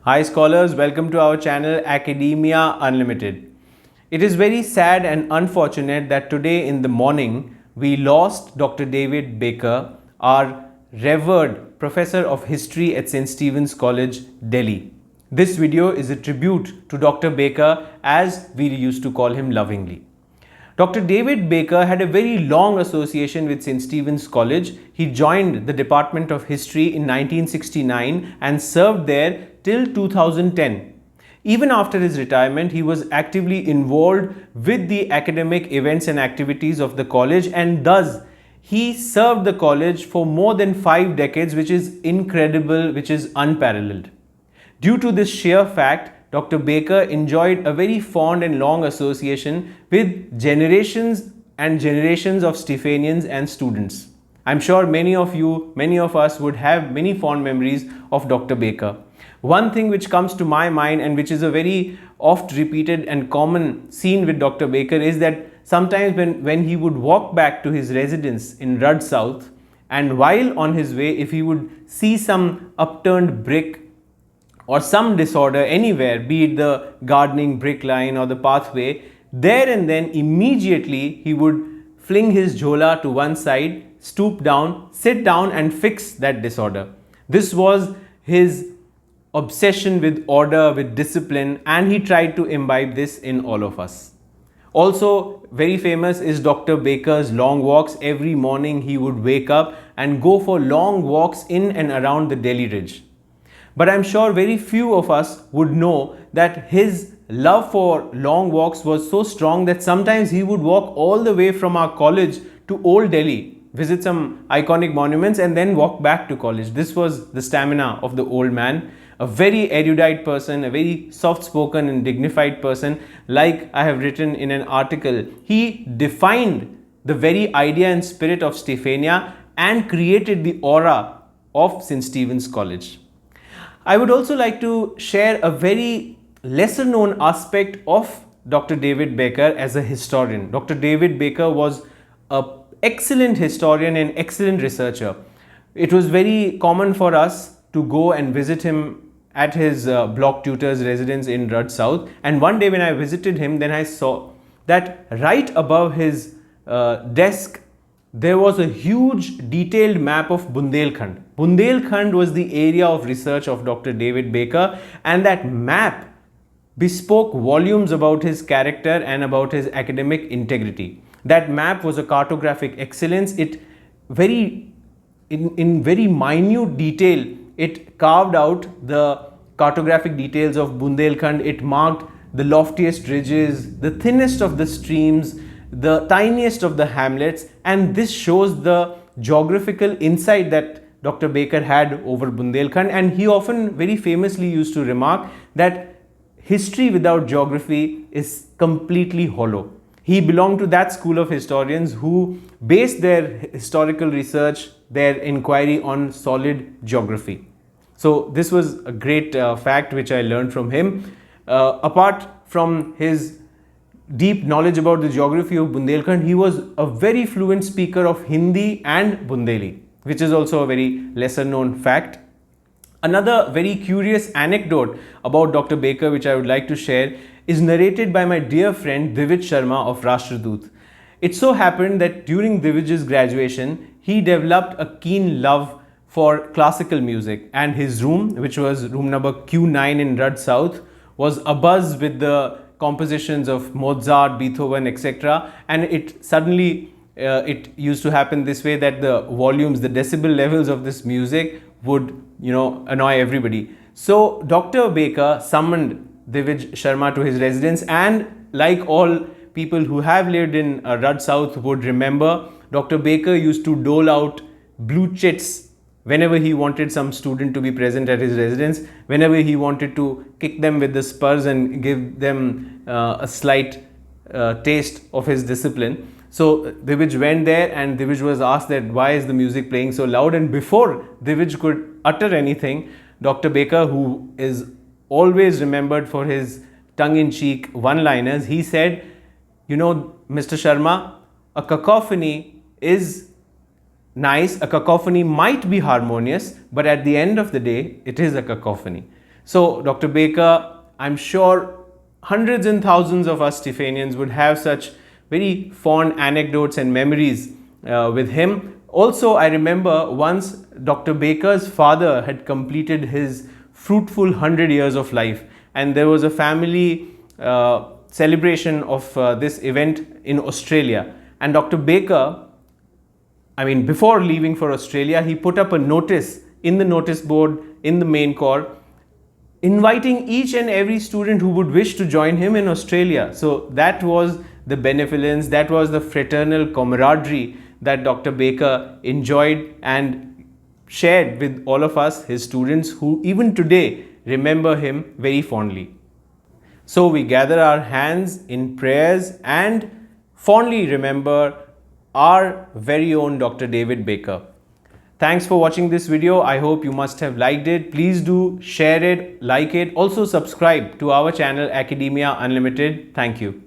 Hi scholars, welcome to our channel Academia Unlimited. It is very sad and unfortunate that today in the morning we lost Dr. David Baker, our revered Professor of History at St. Stephen's College, Delhi. This video is a tribute to Dr. Baker, as we used to call him lovingly. Dr. David Baker had a very long association with St. Stephen's College. He joined the Department of History in 1969 and served there till 2010. Even after his retirement, he was actively involved with the academic events and activities of the college, and thus he served the college for more than 5 decades, which is incredible, which is unparalleled. Due to this sheer fact, Dr. Baker enjoyed a very fond and long association with generations and generations of Stephanians and students. I'm sure many of us would have many fond memories of Dr. Baker. One thing which comes to my mind, and which is a very oft repeated and common scene with Dr. Baker, is that sometimes when he would walk back to his residence in Rudd South, and while on his way, if he would see some upturned brick or some disorder anywhere, be it the gardening brick line or the pathway, there and then immediately he would fling his jhola to one side, stoop down, sit down and fix that disorder. This was his obsession with order, with discipline, and he tried to imbibe this in all of us. Also very famous is Dr. Baker's long walks. Every morning he would wake up and go for long walks in and around the Delhi Ridge. But I'm sure very few of us would know that his love for long walks was so strong that sometimes he would walk all the way from our college to Old Delhi, visit some iconic monuments and then walk back to college. This was the stamina of the old man, a very erudite person, a very soft-spoken and dignified person. Like I have written in an article, he defined the very idea and spirit of Stephania and created the aura of St. Stephen's College. I would also like to share a very lesser known aspect of Dr. David Baker as a historian. Dr. David Baker was an excellent historian and excellent researcher. It was very common for us to go and visit him at his block tutor's residence in Rudd South. And one day when I visited him, then I saw that right above his desk, there was a huge detailed map of Bundelkhand. Bundelkhand was the area of research of Dr. David Baker, and that map bespoke volumes about his character and about his academic integrity. That map was a cartographic excellence. It in very minute detail, it carved out the cartographic details of Bundelkhand. It marked the loftiest ridges, the thinnest of the streams, the tiniest of the hamlets, and this shows the geographical insight that Dr. Baker had over Bundelkhand. And he often very famously used to remark that history without geography is completely hollow. He belonged to that school of historians who based their historical research, their inquiry on solid geography. So this was a great fact which I learned from him. Apart from his deep knowledge about the geography of Bundelkhand, he was a very fluent speaker of Hindi and Bundeli, which is also a very lesser known fact. Another very curious anecdote about Dr. Baker which I would like to share is narrated by my dear friend Divij Sharma of Rashtradoot. It so happened that during Divij's graduation, he developed a keen love for classical music, and his room, which was room number Q9 in Rudd South, was abuzz with the compositions of Mozart, Beethoven, etc. And it suddenly it used to happen this way that the volumes, the decibel levels of this music would annoy everybody. So Dr. Baker summoned Divij Sharma to his residence, and like all people who have lived in Rudd South would remember, Dr. Baker used to dole out blue chits whenever he wanted some student to be present at his residence, whenever he wanted to kick them with the spurs and give them a slight taste of his discipline. So Divij went there, and Divij was asked that why is the music playing so loud, and before Divij could utter anything, Dr. Baker, who is always remembered for his tongue-in-cheek one-liners, he said, Mr. Sharma, a cacophony is nice, a cacophony might be harmonious, but at the end of the day, it is a cacophony. So, Dr. Baker, I'm sure hundreds and thousands of us Stephanians would have such very fond anecdotes and memories with him. Also, I remember once Dr. Baker's father had completed his fruitful 100 years of life, and there was a family celebration of this event in Australia. And Dr. Baker, before leaving for Australia, he put up a notice in the notice board in the main core, inviting each and every student who would wish to join him in Australia. So that was the benevolence, that was the fraternal camaraderie that Dr. Baker enjoyed and shared with all of us, his students, who even today remember him very fondly. So we gather our hands in prayers and fondly remember our very own Dr. David Baker. Thanks for watching this video. I hope you must have liked it. Please do share it, like it. Also subscribe to our channel Academia Unlimited. Thank you.